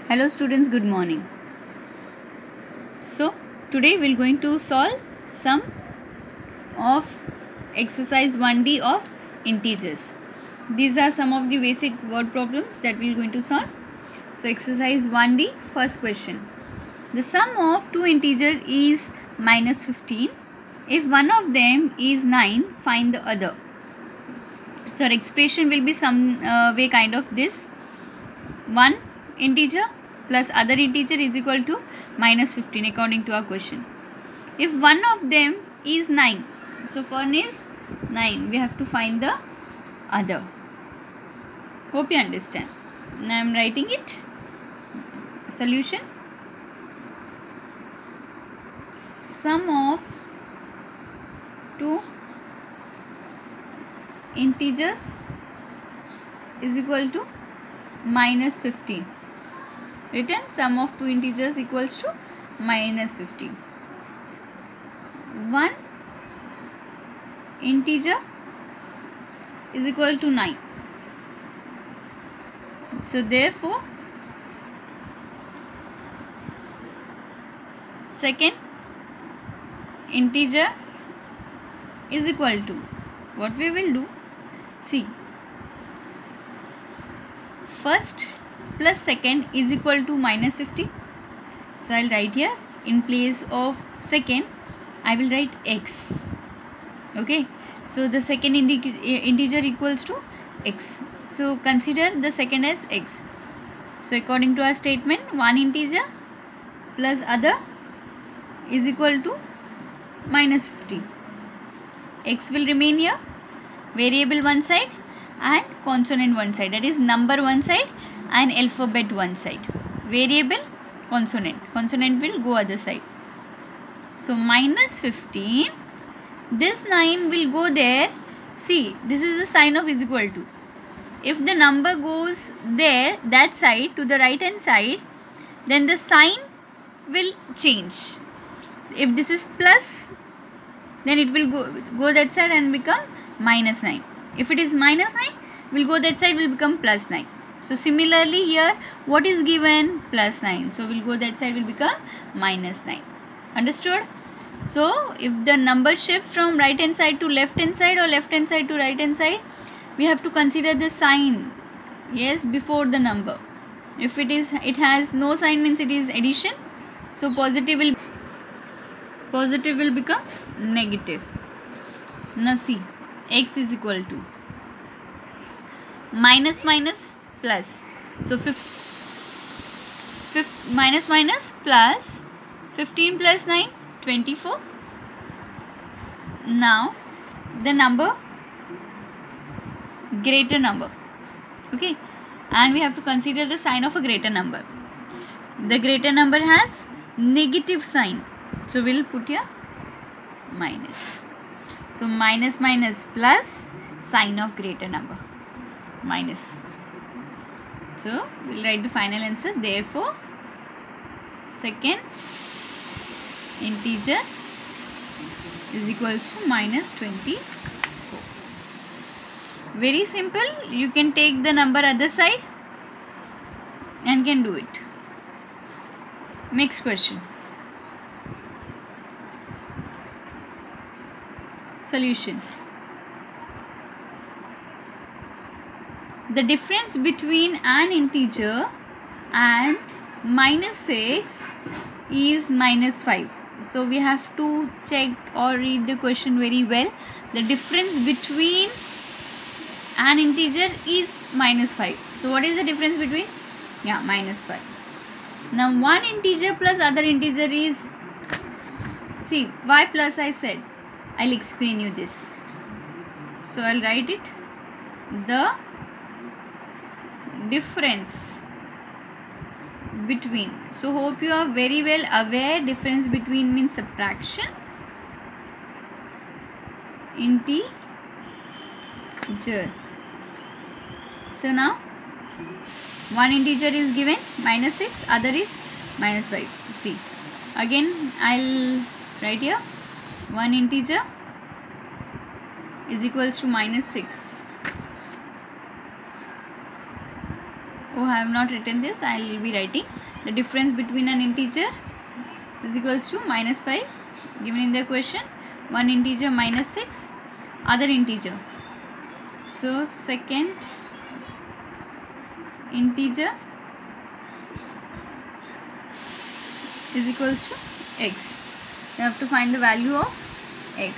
Hello students, good morning. So today we are going to solve some of exercise 1D of integers. These are some of the basic word problems that we are going to solve. So exercise 1D, first question. The sum of two integers is minus 15. If one of them is 9, find the other. So our expression will be some way kind of this. One integer plus other integer is equal to minus 15 according to our question. If one of them is 9, so one is 9, we have to find the other. Hope you understand. Now I am writing it. Solution. Sum of two integers is equal to minus 15. Written, sum of two integers equals to minus 15. One integer is equal to 9. So therefore second integer is equal to, what we will do, see, first plus second is equal to minus 50. So I will write here, in place of second I will write x. Okay, so the second integer equals to x. So consider the second as x. So according to our statement, one integer plus other is equal to minus 50. X will remain here, variable one side and consonant one side, that is number one side and alphabet one side. Variable, consonant will go other side. So minus 15, this 9 will go there. See, this is the sign of is equal to. If the number goes there, that side, to the right hand side, then the sign will change. If this is plus, then it will go that side and become minus 9. If it is minus 9, will go that side, will become plus 9. So similarly here, what is given? Plus 9. So will go that side, will become minus 9. Understood? So if the number shift from right hand side to left hand side or left hand side to right hand side, we have to consider the sign, yes, before the number. If it has no sign, means it is addition. So positive will become negative. Now see, x is equal to minus plus. So minus plus 15 plus 9, 24. Now the number, greater number. Okay, and we have to consider the sign of a greater number. The greater number has negative sign, so we will put here minus. So minus plus sign of greater number, minus. So we will write the final answer. Therefore second integer is equal to minus 24. Very simple. You can take the number other side and can do it. Next question. Solution. The difference between an integer and minus 6 is minus 5. So we have to check or read the question very well. The difference between an integer is minus 5. So what is the difference between? Yeah, minus 5. Now one integer plus other integer is, see, why plus I said? I'll explain you this. So I'll write it. The difference between. So hope you are very well aware, difference between means subtraction. Integer. So now one integer is given minus 6, other is minus 5. See, again I'll write here, one integer is equals to minus 6. Oh, I have not written this. I will be writing the difference between an integer is equals to -5 given in the question. One integer -6, other integer. So second integer is equals to x. You have to find the value of x.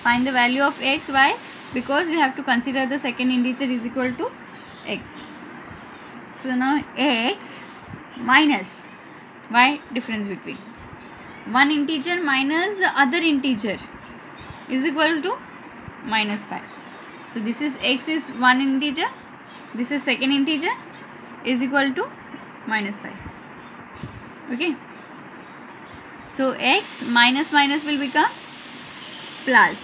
Find the value of x. Why? Because we have to consider the second integer is equal to x. So now x minus, why? Difference between one integer minus the other integer is equal to -5. So this is x is one integer, this is second integer, is equal to -5. Okay. So x minus minus will become plus.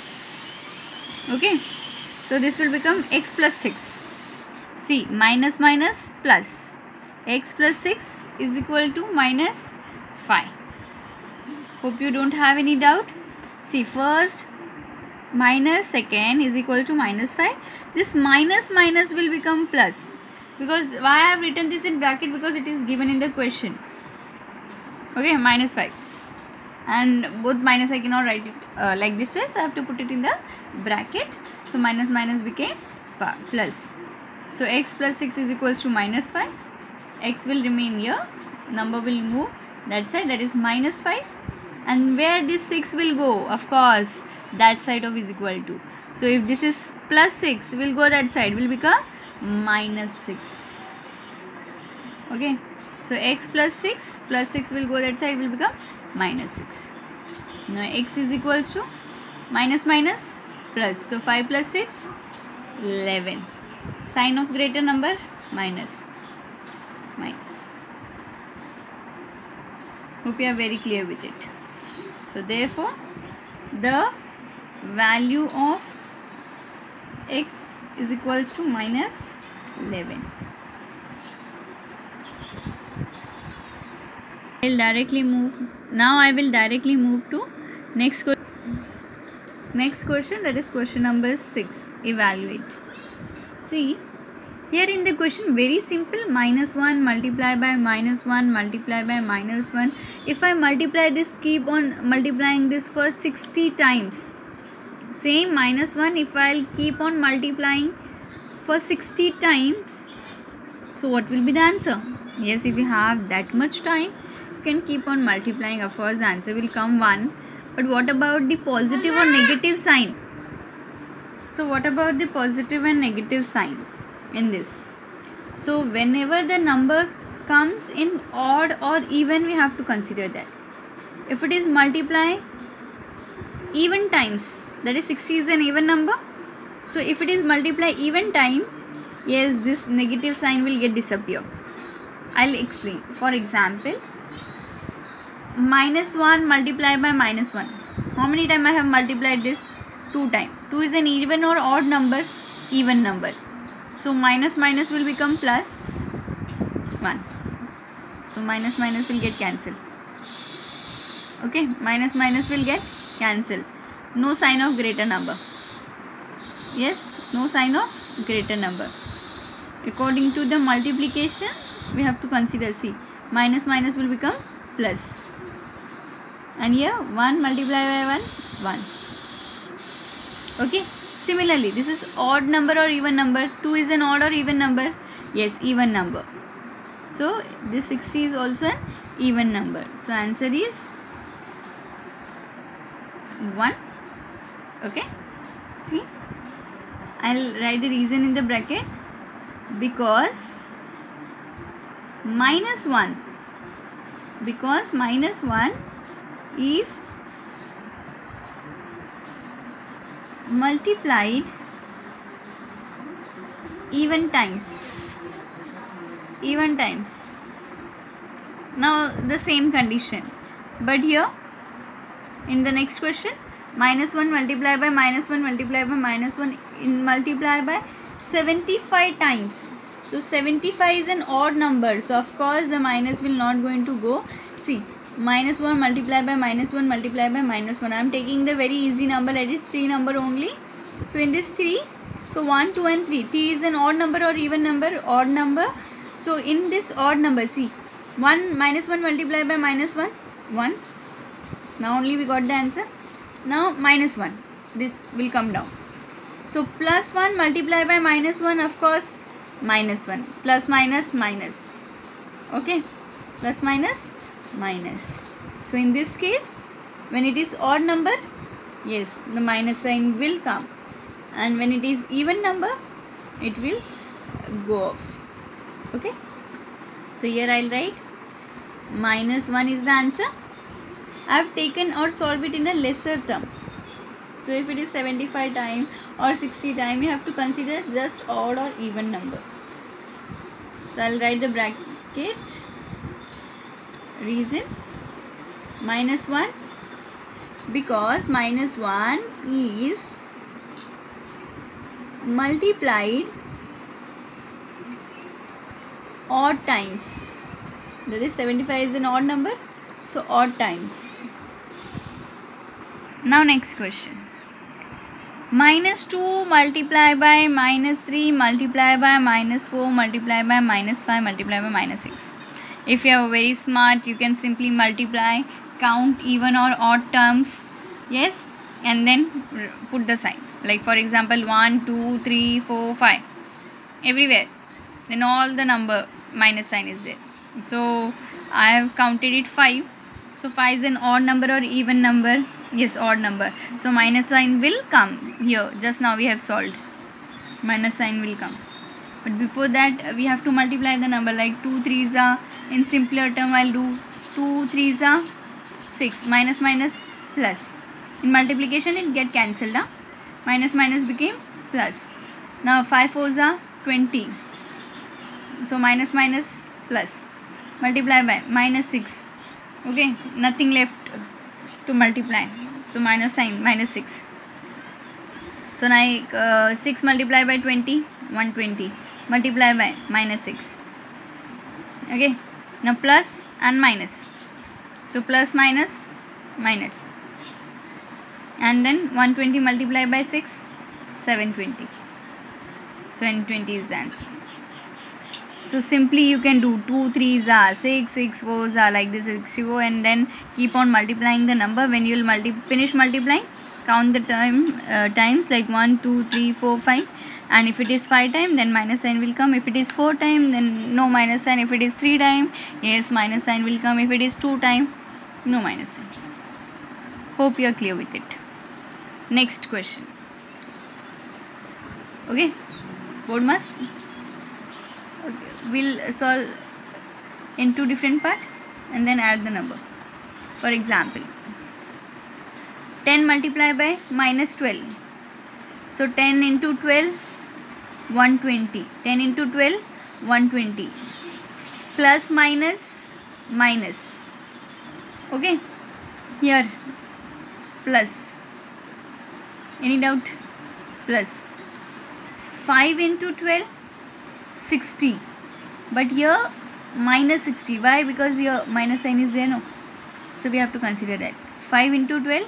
Okay. So this will become x plus 6. See, minus minus plus. X plus 6 is equal to -5. Hope you don't have any doubt. See, first minus second is equal to -5. This minus minus will become plus. Because why I have written this in bracket? Because it is given in the question. Okay, -5. And both minus I cannot write it like this way. So I have to put it in the bracket. So minus minus became plus. So x plus 6 is equals to -5. X will remain here. Number will move that side, that is -5. And where this 6 will go? Of course, that side of is equal to. So if this is plus 6, will go that side, will become -6. Okay. So x plus 6 will go that side, will become -6. Now x is equals to minus minus plus. So 5 plus 6, 11. Sign of greater number, minus. Hope you are very clear with it. So therefore, the value of x is equals to -11. I will directly move to next question, that is question number 6. Evaluate. See, here in the question, very simple, -1 multiplied by -1 multiplied by -1. If I multiply this, keep on multiplying this for 60 times. Same -1, if I'll keep on multiplying for 60 times, so what will be the answer? Yes, if you have that much time, you can keep on multiplying. Of course, the answer will come 1. But what about the positive or negative sign? So what about the positive and negative sign in this? So whenever the number comes in odd or even, we have to consider that. If it is multiply even times, that is 60 is an even number. So if it is multiply even time, yes, this negative sign will get disappear. I'll explain. For example, -1 multiplied by -1. How many times I have multiplied this? 2 times. 2 is an even or odd number? Even number. So minus minus will become plus 1. So minus minus will get cancelled. Okay, minus minus will get cancelled. No sign of greater number. Yes, no sign of greater number. According to the multiplication, we have to consider, see, minus minus will become plus. And here 1 multiplied by 1, 1. Okay. Similarly, this is odd number or even number. 2 is an odd or even number? Yes, even number. So this 60 is also an even number. So answer is 1. Okay. See, I'll write the reason in the bracket. Because -1 is multiplied even times. Now the same condition, but here in the next question, -1 multiplied by -1 multiplied by -1 multiplied by 75 times. So 75 is an odd number, so of course the minus will not going to go. See, -1 multiplied by -1 multiplied by -1. I am taking the very easy number, let it 3 number only. So in this 3, so 1, 2 and 3. 3 is an odd number or even number? Odd number. So in this odd number, see, 1 minus 1 multiplied by minus 1, 1. Now only we got the answer. Now minus 1, this will come down. So plus 1 multiplied by minus 1, of course minus 1. Plus minus minus. Okay, plus minus minus. So in this case, when it is odd number, yes, the minus sign will come, and when it is even number, it will go off. Okay, so here I'll write minus 1 is the answer. I have taken or solved it in a lesser term. So if it is 75 times or 60 times, you have to consider just odd or even number. So I'll write the bracket. Reason minus 1, because minus 1 is multiplied odd times. That is 75 is an odd number, so odd times. Now next question. Minus 2 multiplied by minus 3 multiplied by minus 4 multiplied by minus 5 multiplied by minus 6. If you are very smart, you can simply multiply, count even or odd terms, yes, and then put the sign. Like for example, 1, 2, 3, 4, 5. Everywhere, then all the number minus sign is there. So I have counted it 5. So 5 is an odd number or even number? Yes, odd number. So minus sign will come here. Just now we have solved. Minus sign will come. But before that, we have to multiply the number. Like 2 3s are, in simpler term I'll do 2 3s are 6. Minus minus plus. In multiplication it get cancelled. Minus minus became plus. Now 5 4s are 20. So minus minus plus. Multiply by minus 6. Okay, nothing left to multiply. So minus sign, minus 6. So now 6 multiplied by 20, 120. Multiply by minus 6. Okay, now plus and minus. So plus minus minus. And then 120 multiplied by 6, 720. So 720 is the answer. So simply you can do 2 3s are 6, 6 4s are like this 64, and then keep on multiplying the number. When you will finish multiplying, count the times like 1 2 3 4 5, and if it is 5 times, then minus sign will come. If it is 4 times, then no minus sign. If it is 3 times, yes, minus sign will come. If it is 2 times, no minus sign. Hope you are clear with it. Next question. Okay, board mass. Okay. We'll solve in 2 different parts and then add the number. For example, 10 multiplied by minus 12. So 10 into 12, 120. 10 into 12, 120. Plus minus minus. Okay, here plus. Any doubt? Plus. 5 into 12, 60. But here minus 60. Why? Because here minus sign is there, no? So we have to consider that. 5 into 12,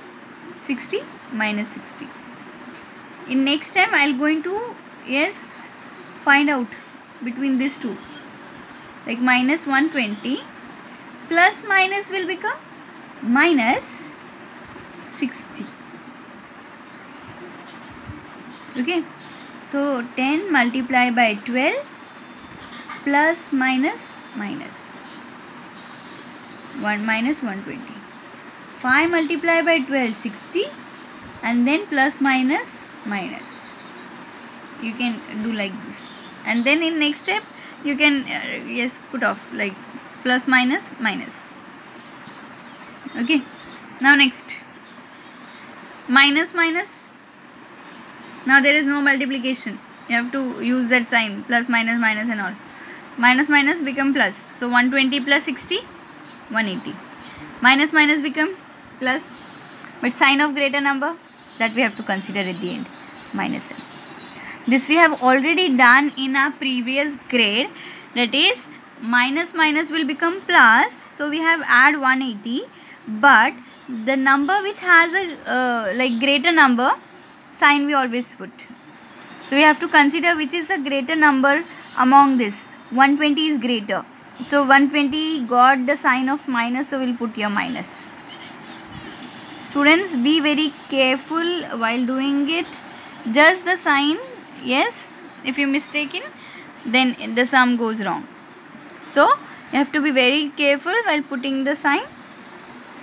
60 minus 60. In next time I will going to, yes, find out between these two. Like minus 120 plus minus will become minus 60. Okay. So 10 multiplied by 12 plus minus minus 1 minus 120. 5 multiplied by 12, 60, and then plus minus minus. You can do like this, and then in next step you can yes, put off like plus minus minus. Okay, now next minus minus. Now there is no multiplication, you have to use that sign, plus minus minus and all. Minus minus become plus. So 120 plus 60, 180. Minus minus become plus, but sign of greater number, that we have to consider at the end, minus sign. This we have already done in our previous grade. That is minus minus will become plus. So we have add 180, but the number which has a like greater number, sign we always put. So we have to consider which is the greater number among this. 120 is greater. So 120 got the sign of minus, so we'll put here minus. Students, be very careful while doing it. Just the sign, yes, if you mistaken, then the sum goes wrong. So you have to be very careful while putting the sign.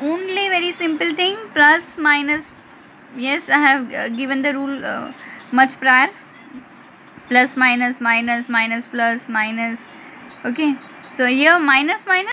Only very simple thing, plus minus. Yes, I have given the rule much prior. Plus minus, minus, minus plus, minus. Okay, so here minus minus